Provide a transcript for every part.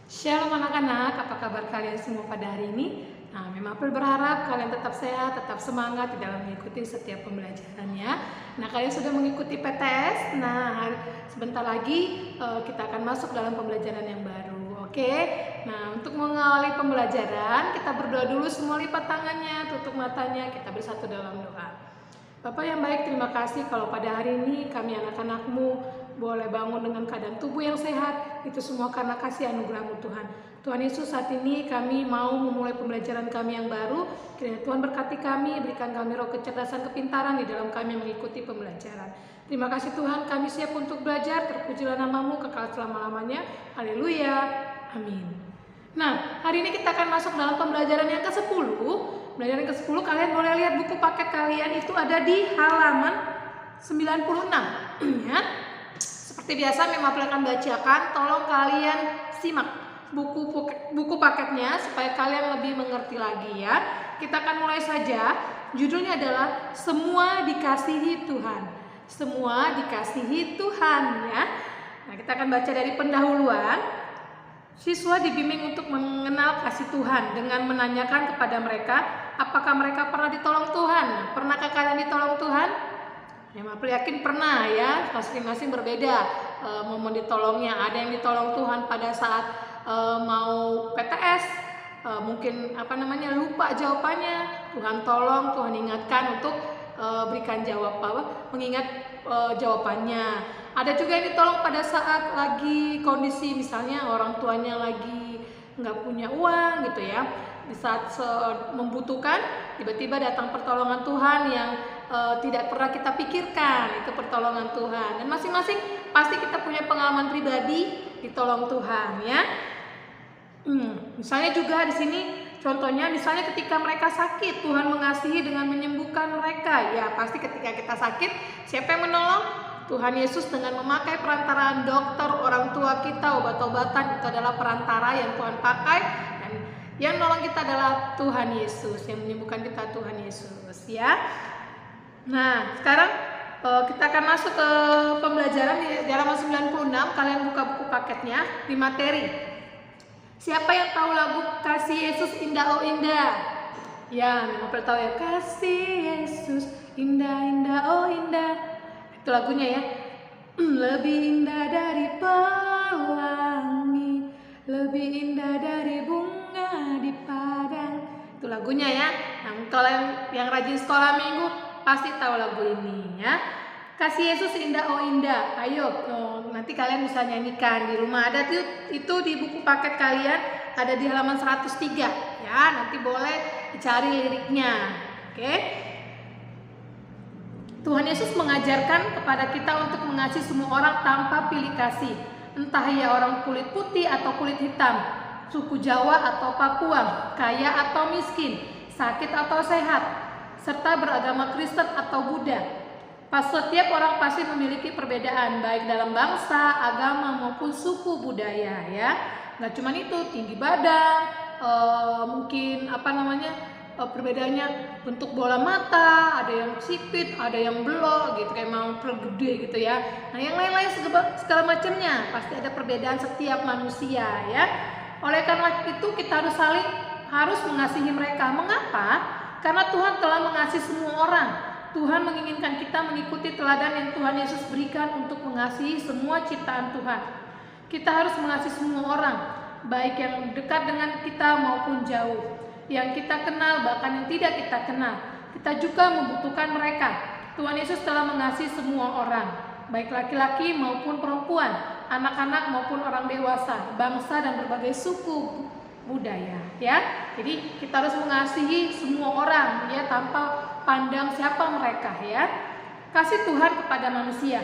Shalom anak-anak, apa kabar kalian semua pada hari ini? Nah, Mem April berharap kalian tetap sehat, tetap semangat di dalam mengikuti setiap pembelajarannya. Nah, kalian sudah mengikuti PTS. Nah, sebentar lagi kita akan masuk dalam pembelajaran yang baru. Oke? Nah, untuk mengawali pembelajaran, kita berdoa dulu, semua lipat tangannya, tutup matanya, kita bersatu dalam doa. Bapak yang baik, terima kasih kalau pada hari ini kami anak-anak-Mu boleh bangun dengan keadaan tubuh yang sehat. Itu semua karena kasih anugerah-Mu Tuhan. Tuhan Yesus, saat ini kami mau memulai pembelajaran kami yang baru. Kiranya Tuhan berkati kami, berikan kami roh kecerdasan, kepintaran di dalam kami mengikuti pembelajaran. Terima kasih Tuhan, kami siap untuk belajar. Terpujilah nama-Mu kekal selama-lamanya. Haleluya. Amin. Nah, hari ini kita akan masuk dalam pembelajaran yang ke-10. Pembelajaran ke-10, kalian boleh lihat buku paket kalian itu ada di halaman 96 ya. Seperti biasa Mem April akan bacakan, tolong kalian simak buku paketnya supaya kalian lebih mengerti lagi ya. Kita akan mulai saja. Judulnya adalah Semua Dikasihi Tuhan. Semua dikasihi Tuhan ya. Nah, kita akan baca dari pendahuluan. Siswa dibimbing untuk mengenal kasih Tuhan dengan menanyakan kepada mereka, apakah mereka pernah ditolong Tuhan? Pernahkah kalian ditolong Tuhan? Ya, April yakin pernah ya, masing-masing berbeda momen ditolongnya. Ada yang ditolong Tuhan pada saat mau PTS, mungkin lupa jawabannya. Tuhan tolong, Tuhan ingatkan untuk berikan jawab mengingat jawabannya. Ada juga yang ditolong pada saat lagi kondisi misalnya orang tuanya lagi nggak punya uang gitu ya. Di saat membutuhkan, tiba-tiba datang pertolongan Tuhan yang tidak pernah kita pikirkan, itu pertolongan Tuhan. Dan masing-masing pasti kita punya pengalaman pribadi ditolong Tuhan ya. Misalnya juga di sini contohnya, misalnya ketika mereka sakit, Tuhan mengasihi dengan menyembuhkan mereka. Ya, pasti ketika kita sakit, siapa yang menolong? Tuhan Yesus dengan memakai perantaraan dokter, orang tua kita, obat-obatan, itu adalah perantara yang Tuhan pakai. Dan yang menolong kita adalah Tuhan Yesus, yang menyembuhkan kita Tuhan Yesus ya. Nah, sekarang kita akan masuk ke pembelajaran di halaman 96. Kalian buka buku paketnya di materi. Siapa yang tahu lagu Kasih Yesus Indah Oh Indah? Ya, Mem April tahu ya. Kasih Yesus indah indah oh indah. Itu lagunya ya. Lebih indah dari pelangi, lebih indah dari bunga di padang. Itu lagunya ya. Nah, kalau yang rajin sekolah minggu pasti tahu lagu ini ya. Kasih Yesus indah oh indah. Ayo, nanti kalian bisa nyanyikan di rumah. Ada itu di buku paket kalian, ada di halaman 103 ya. Nanti boleh dicari liriknya. Oke. Tuhan Yesus mengajarkan kepada kita untuk mengasihi semua orang tanpa pilih kasih. Entah ia orang kulit putih atau kulit hitam, suku Jawa atau Papua, kaya atau miskin, sakit atau sehat, serta beragama Kristen atau Buddha. Setiap orang pasti memiliki perbedaan, baik dalam bangsa, agama maupun suku budaya ya. Nggak cuma itu, tinggi badan, mungkin perbedaannya bentuk bola mata, ada yang sipit, ada yang belok gitu, kayak mau gede gitu ya. Nah, yang lain-lain segala macamnya, pasti ada perbedaan setiap manusia ya. Oleh karena itu kita harus mengasihi mereka. Mengapa? Karena Tuhan telah mengasihi semua orang. Tuhan menginginkan kita mengikuti teladan yang Tuhan Yesus berikan untuk mengasihi semua ciptaan Tuhan. Kita harus mengasihi semua orang, baik yang dekat dengan kita maupun jauh, yang kita kenal bahkan yang tidak kita kenal. Kita juga membutuhkan mereka. Tuhan Yesus telah mengasihi semua orang, baik laki-laki maupun perempuan, anak-anak maupun orang dewasa, bangsa dan berbagai suku budaya ya. Jadi kita harus mengasihi semua orang ya, tanpa pandang siapa mereka ya. Kasih Tuhan kepada manusia.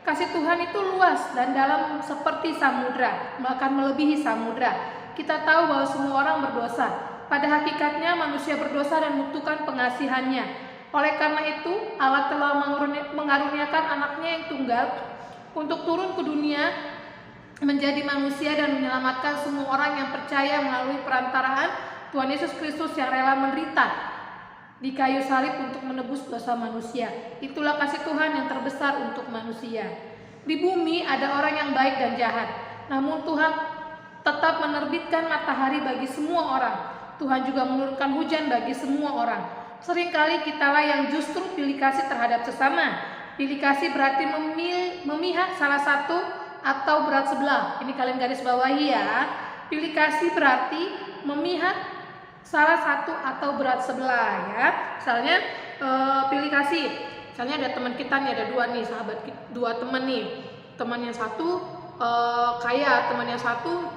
Kasih Tuhan itu luas dan dalam seperti samudra, bahkan melebihi samudra. Kita tahu bahwa semua orang berdosa. Pada hakikatnya manusia berdosa dan membutuhkan pengasihannya. Oleh karena itu Allah telah mengaruniakan anaknya yang tunggal untuk turun ke dunia menjadi manusia dan menyelamatkan semua orang yang percaya melalui perantaraan Tuhan Yesus Kristus yang rela menderita di kayu salib untuk menebus dosa manusia. Itulah kasih Tuhan yang terbesar untuk manusia. Di bumi ada orang yang baik dan jahat, namun Tuhan tetap menerbitkan matahari bagi semua orang. Tuhan juga menurunkan hujan bagi semua orang. Seringkali kitalah yang justru pilih kasih terhadap sesama. Pilih kasih berarti memihak salah satu atau berat sebelah. Ini kalian garis bawahi ya. Pilih kasih berarti memihak salah satu atau berat sebelah ya. Misalnya pilih kasih. Misalnya ada teman kita nih, ada dua nih sahabat, dua teman nih. Teman yang satu kaya, teman yang satu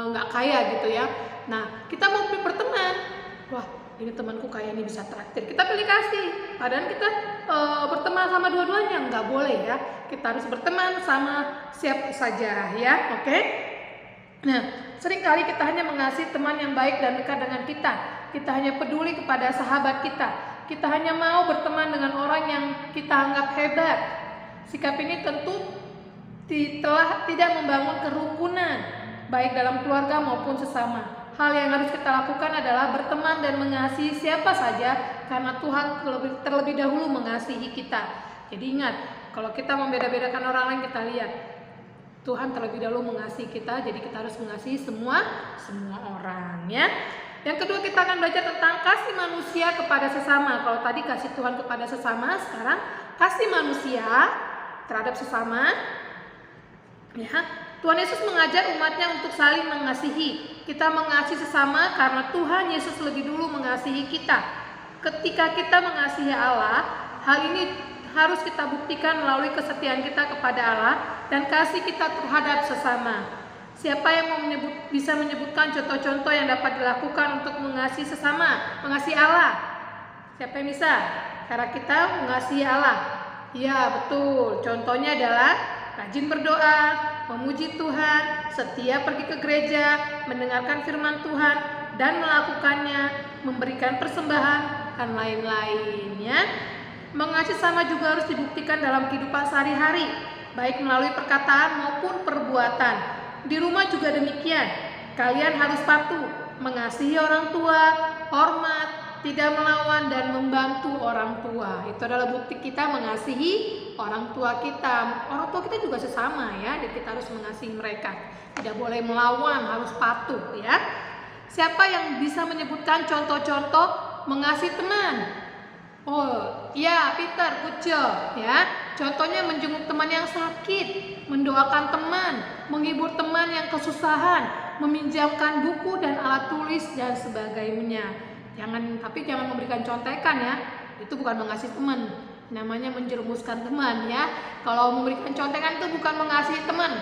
nggak kaya gitu ya. Nah, kita mau berteman. Wah, ini temanku kaya nih, bisa traktir. Kita pilih kasih. Padahal kita berteman sama dua-duanya, nggak boleh ya. Kita harus berteman sama siapa saja ya, oke? Nah, seringkali kita hanya mengasihi teman yang baik dan dekat dengan kita. Kita hanya peduli kepada sahabat kita. Kita hanya mau berteman dengan orang yang kita anggap hebat. Sikap ini tentu telah tidak membangun kerukunan, baik dalam keluarga maupun sesama. Hal yang harus kita lakukan adalah berteman dan mengasihi siapa saja, karena Tuhan terlebih dahulu mengasihi kita. Jadi ingat, kalau kita membeda-bedakan orang lain, kita lihat Tuhan terlebih dahulu mengasihi kita, jadi kita harus mengasihi semua orang ya. Yang kedua, kita akan belajar tentang kasih manusia kepada sesama. Kalau tadi kasih Tuhan kepada sesama, sekarang kasih manusia terhadap sesama. Ya, Tuhan Yesus mengajar umatnya untuk saling mengasihi. Kita mengasihi sesama karena Tuhan Yesus lebih dulu mengasihi kita. Ketika kita mengasihi Allah, hal ini harus kita buktikan melalui kesetiaan kita kepada Allah dan kasih kita terhadap sesama. Siapa yang bisa menyebutkan contoh-contoh yang dapat dilakukan untuk mengasihi sesama, mengasihi Allah? Siapa yang bisa? Cara kita mengasihi Allah. Ya, betul. Contohnya adalah rajin berdoa, memuji Tuhan, setia pergi ke gereja, mendengarkan firman Tuhan, dan melakukannya, memberikan persembahan, dan lain-lain ya. Mengasihi sama juga harus dibuktikan dalam kehidupan sehari-hari, baik melalui perkataan maupun perbuatan. Di rumah juga demikian. Kalian harus patuh, mengasihi orang tua, hormat, tidak melawan, dan membantu orang tua. Itu adalah bukti kita mengasihi orang tua kita. Orang tua kita juga sesama ya, dan kita harus mengasihi mereka. Tidak boleh melawan, harus patuh ya. Siapa yang bisa menyebutkan contoh-contoh mengasihi teman? Oh, ya Peter, good job ya. Contohnya menjenguk teman yang sakit, mendoakan teman, menghibur teman yang kesusahan, meminjamkan buku dan alat tulis dan sebagainya. Tapi jangan memberikan contekan ya. Itu bukan mengasihi teman, namanya menjerumuskan teman ya. Kalau memberikan contekan itu bukan mengasihi teman,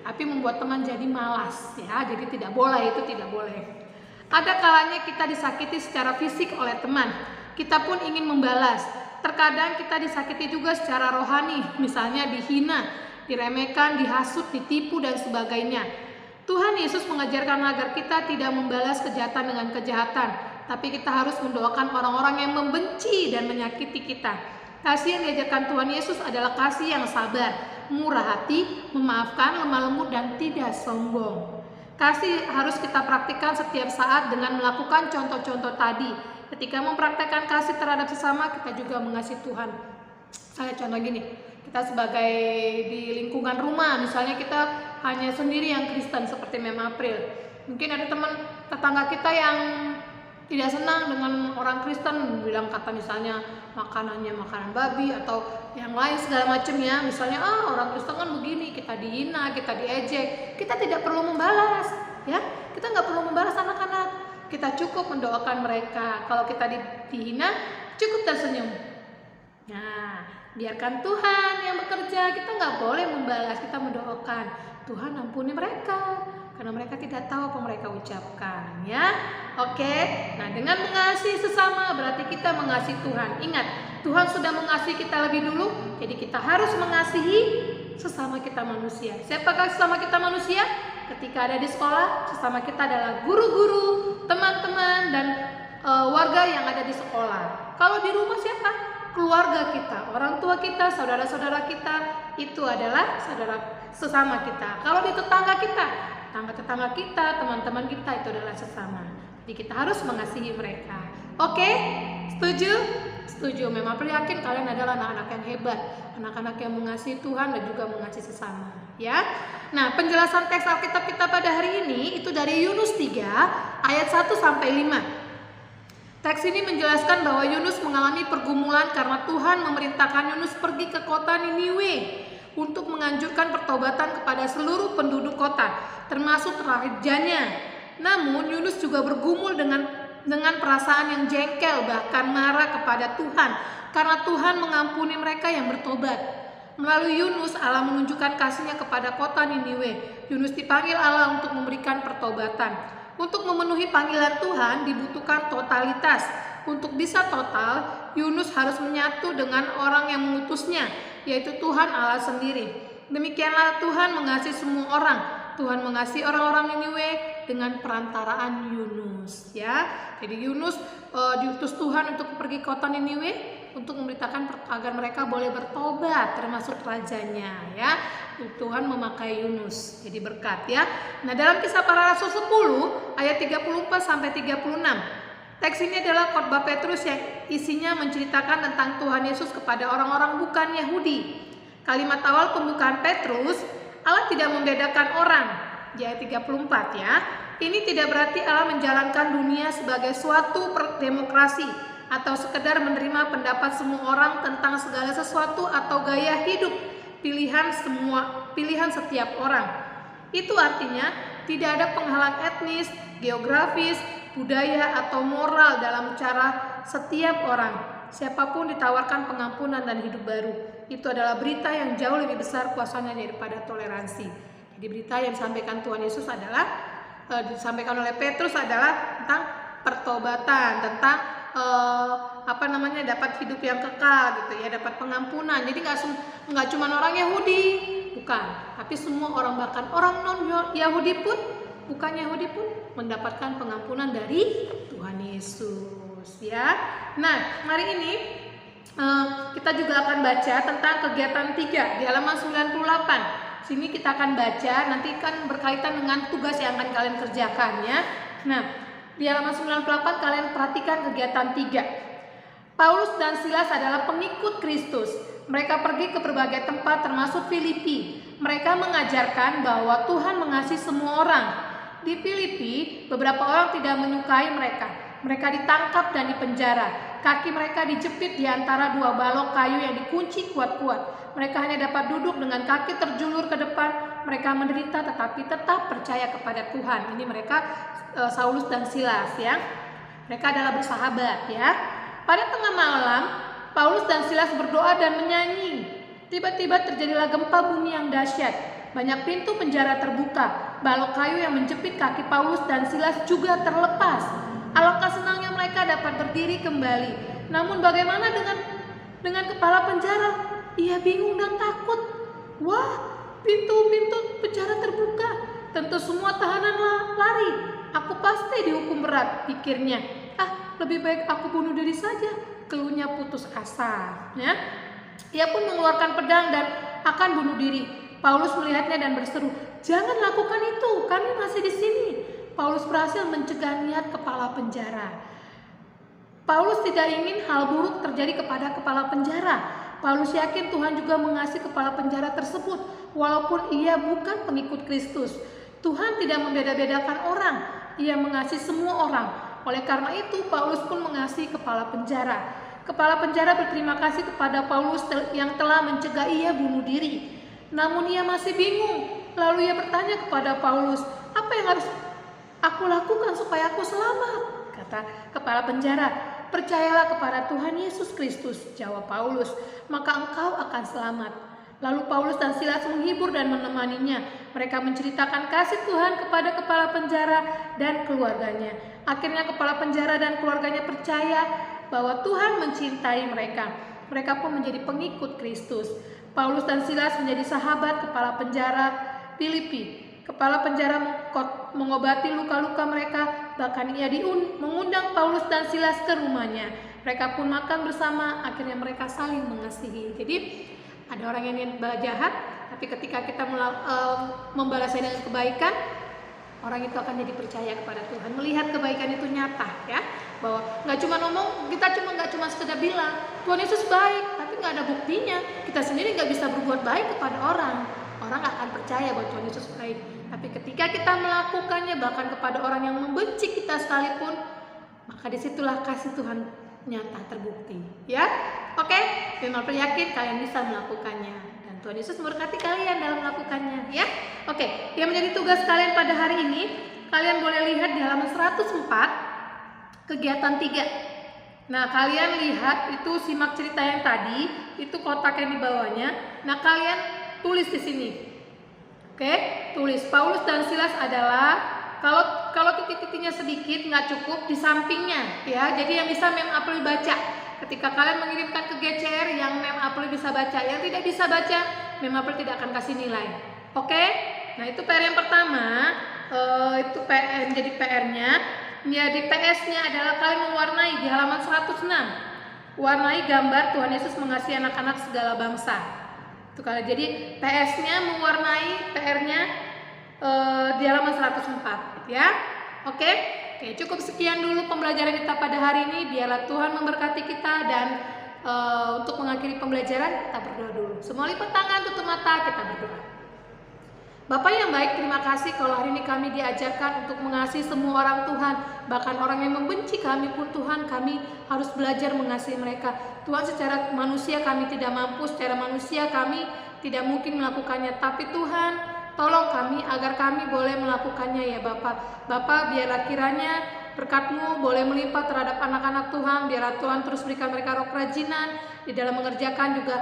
tapi membuat teman jadi malas ya. Jadi tidak boleh, itu tidak boleh. Ada kalanya kita disakiti secara fisik oleh teman. Kita pun ingin membalas. Terkadang kita disakiti juga secara rohani, misalnya dihina, diremehkan, dihasut, ditipu, dan sebagainya. Tuhan Yesus mengajarkan agar kita tidak membalas kejahatan dengan kejahatan, tapi kita harus mendoakan orang-orang yang membenci dan menyakiti kita. Kasih yang diajarkan Tuhan Yesus adalah kasih yang sabar, murah hati, memaafkan, lemah lembut, dan tidak sombong. Kasih harus kita praktikkan setiap saat dengan melakukan contoh-contoh tadi. Ketika mempraktekkan kasih terhadap sesama, kita juga mengasihi Tuhan. Saya contoh gini, kita sebagai di lingkungan rumah, misalnya kita hanya sendiri yang Kristen seperti Mem April. Mungkin ada teman tetangga kita yang tidak senang dengan orang Kristen, bilang kata misalnya makanannya makanan babi atau yang lain segala macam ya. Misalnya orang Kristen kan begini, kita dihina, kita diejek. Kita tidak perlu membalas ya. Kita nggak perlu membalas anak-anak. Kita cukup mendoakan mereka. Kalau kita dihina, cukup tersenyum. Nah, biarkan Tuhan yang bekerja. Kita nggak boleh membalas, kita mendoakan. Tuhan ampuni mereka, karena mereka tidak tahu apa mereka ucapkan ya. Oke. Nah, dengan mengasihi sesama berarti kita mengasihi Tuhan. Ingat, Tuhan sudah mengasihi kita lebih dulu, jadi kita harus mengasihi sesama kita manusia. Siapakah sesama kita manusia? Ketika ada di sekolah, sesama kita adalah guru-guru, teman-teman, dan warga yang ada di sekolah. Kalau di rumah siapa? Keluarga kita, orang tua kita, saudara-saudara kita, itu adalah saudara sesama kita. Kalau di tetangga kita, tetangga kita, teman-teman kita, itu adalah sesama. Jadi kita harus mengasihi mereka. Oke? Setuju? Setuju. Memang yakin kalian adalah anak-anak yang hebat, anak-anak yang mengasihi Tuhan dan juga mengasihi sesama. ya. Nah, penjelasan teks Alkitab kita pada hari ini itu dari Yunus 3 ayat 1 sampai 5. Teks ini menjelaskan bahwa Yunus mengalami pergumulan karena Tuhan memerintahkan Yunus pergi ke kota Niniwe untuk menganjurkan pertobatan kepada seluruh penduduk kota, termasuk rajanya. Namun Yunus juga bergumul dengan perasaan yang jengkel, bahkan marah kepada Tuhan karena Tuhan mengampuni mereka yang bertobat. Melalui Yunus, Allah menunjukkan kasih-Nya kepada kota Niniwe. Yunus dipanggil Allah untuk memberikan pertobatan. Untuk memenuhi panggilan Tuhan dibutuhkan totalitas. Untuk bisa total, Yunus harus menyatu dengan orang yang mengutusnya, yaitu Tuhan Allah sendiri. Demikianlah Tuhan mengasihi semua orang. Tuhan mengasihi orang-orang Niniwe dengan perantaraan Yunus, ya. Jadi Yunus diutus Tuhan untuk pergi ke kota Niniwe untuk memberitakan agar mereka boleh bertobat, termasuk rajanya, ya. Tuhan memakai Yunus jadi berkat, ya. Nah, dalam Kisah Para Rasul 10 ayat 34 sampai 36. Teks ini adalah khotbah Petrus yang isinya menceritakan tentang Tuhan Yesus kepada orang-orang bukan Yahudi. Kalimat awal pembukaan Petrus, Allah tidak membedakan orang, di ayat 34, ya. Ini tidak berarti Allah menjalankan dunia sebagai suatu demokrasi atau sekedar menerima pendapat semua orang tentang segala sesuatu atau gaya hidup pilihan setiap orang. Itu artinya tidak ada penghalang etnis, geografis, budaya atau moral dalam cara setiap orang. Siapapun ditawarkan pengampunan dan hidup baru. Itu adalah berita yang jauh lebih besar kuasanya daripada toleransi. Jadi berita yang disampaikan Tuhan Yesus disampaikan oleh Petrus adalah tentang pertobatan, tentang dapat hidup yang kekal gitu ya, dapat pengampunan. Jadi nggak cuma orang Yahudi, bukan, tapi semua orang, bahkan orang non Yahudi pun, bukan Yahudi pun mendapatkan pengampunan dari Tuhan Yesus, ya. Nah, hari ini kita juga akan baca tentang kegiatan 3 di halaman 98. Sini kita akan baca, nanti kan berkaitan dengan tugas yang akan kalian kerjakan, ya. Nah, di halaman 98 kalian perhatikan kegiatan 3. Paulus dan Silas adalah pengikut Kristus. Mereka pergi ke berbagai tempat termasuk Filipi. Mereka mengajarkan bahwa Tuhan mengasihi semua orang. Di Filipi, beberapa orang tidak menyukai mereka. Mereka ditangkap dan dipenjara. Kaki mereka dijepit di antara 2 balok kayu yang dikunci kuat-kuat. Mereka hanya dapat duduk dengan kaki terjulur ke depan. Mereka menderita tetapi tetap percaya kepada Tuhan. Ini mereka Saulus dan Silas, ya. Mereka adalah bersahabat, ya. Pada tengah malam, Paulus dan Silas berdoa dan menyanyi. Tiba-tiba terjadilah gempa bumi yang dahsyat. Banyak pintu penjara terbuka. Balok kayu yang menjepit kaki Paulus dan Silas juga terlepas. Alangkah senangnya mereka dapat berdiri kembali. Namun bagaimana dengan kepala penjara? Ia bingung dan takut. Wah, pintu-pintu penjara terbuka. Tentu semua tahanan lari. Aku pasti dihukum berat, pikirnya. Lebih baik aku bunuh diri saja. Keluhnya putus asa, ya. Ia pun mengeluarkan pedang dan akan bunuh diri. Paulus melihatnya dan berseru, "Jangan lakukan itu, kami masih di sini." Paulus berhasil mencegah niat kepala penjara. Paulus tidak ingin hal buruk terjadi kepada kepala penjara. Paulus yakin Tuhan juga mengasihi kepala penjara tersebut, walaupun ia bukan pengikut Kristus. Tuhan tidak membeda-bedakan orang, ia mengasihi semua orang. Oleh karena itu, Paulus pun mengasihi kepala penjara. Kepala penjara berterima kasih kepada Paulus yang telah mencegah ia bunuh diri. Namun ia masih bingung. Lalu ia bertanya kepada Paulus, "Apa yang harus aku lakukan supaya aku selamat?" Kata kepala penjara. "Percayalah kepada Tuhan Yesus Kristus," jawab Paulus, "maka engkau akan selamat." Lalu Paulus dan Silas menghibur dan menemaninya. Mereka menceritakan kasih Tuhan kepada kepala penjara dan keluarganya. Akhirnya kepala penjara dan keluarganya percaya bahwa Tuhan mencintai mereka. Mereka pun menjadi pengikut Kristus. Paulus dan Silas menjadi sahabat kepala penjara Filipi. Kepala penjara mengobati luka-luka mereka. Bahkan ia mengundang Paulus dan Silas ke rumahnya. Mereka pun makan bersama. Akhirnya mereka saling mengasihi. Jadi ada orang yang niat jahat, tapi ketika kita membalasnya dengan kebaikan, orang itu akan jadi percaya kepada Tuhan. Melihat kebaikan itu nyata, ya, bahwa kita nggak cuma sekedar bilang Tuhan Yesus baik, tapi nggak ada buktinya. Kita sendiri nggak bisa berbuat baik kepada orang. orang akan percaya bahwa Tuhan Yesus baik. Tapi ketika kita melakukannya bahkan kepada orang yang membenci kita sekalipun, maka disitulah kasih Tuhan nyata terbukti. Ya, oke? Memang yakin kalian bisa melakukannya dan Tuhan Yesus memberkati kalian dalam melakukannya. Ya, oke. Yang menjadi tugas kalian pada hari ini, kalian boleh lihat di halaman 104 kegiatan 3. Nah, kalian lihat itu simak cerita yang tadi, itu kotak yang di bawahnya. Nah, kalian tulis di sini. Oke, tulis Paulus dan Silas adalah kalau titik-titiknya sedikit nggak cukup di sampingnya ya. Jadi yang bisa Mem April baca. Ketika kalian mengirimkan ke GCR yang Mem April bisa baca, yang tidak bisa baca, Mem April tidak akan kasih nilai. Oke? Nah, itu PR yang pertama. Itu PR, jadi PR-nya. Jadi PS-nya adalah kalian mewarnai di halaman 106. Warnai gambar Tuhan Yesus mengasihi anak-anak segala bangsa. Itu kalian. Jadi PS-nya mewarnai PR-nya di halaman 104 ya. Oke, cukup sekian dulu pembelajaran kita pada hari ini. Biarlah Tuhan memberkati kita dan untuk mengakhiri pembelajaran kita berdoa dulu. Semua lipat tangan, tutup mata, kita berdoa. Bapak yang baik, terima kasih kalau hari ini kami diajarkan untuk mengasihi semua orang Tuhan. Bahkan orang yang membenci kami pun Tuhan, kami harus belajar mengasihi mereka. Tuhan, secara manusia kami tidak mampu, secara manusia kami tidak mungkin melakukannya. Tapi Tuhan, tolong kami agar kami boleh melakukannya ya Bapak. Bapak, biarlah kiranya berkat-Mu boleh melimpah terhadap anak-anak Tuhan. Biarlah Tuhan terus berikan mereka roh kerajinan di dalam mengerjakan juga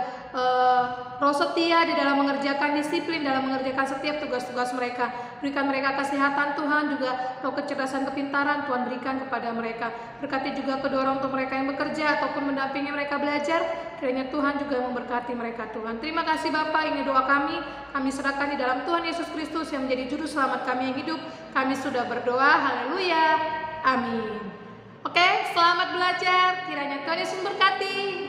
roh setia di dalam mengerjakan disiplin, dalam mengerjakan setiap tugas-tugas mereka. Berikan mereka kesehatan Tuhan, juga roh kecerdasan kepintaran Tuhan berikan kepada mereka. Berkati juga kedua orang tua mereka yang bekerja ataupun mendampingi mereka belajar. Kiranya Tuhan juga memberkati mereka Tuhan. Terima kasih Bapak, ini doa kami serahkan di dalam Tuhan Yesus Kristus yang menjadi juru selamat kami yang hidup. Kami sudah berdoa, haleluya, amin. Oke, selamat belajar. Kiranya Tuhan Yesus memberkati.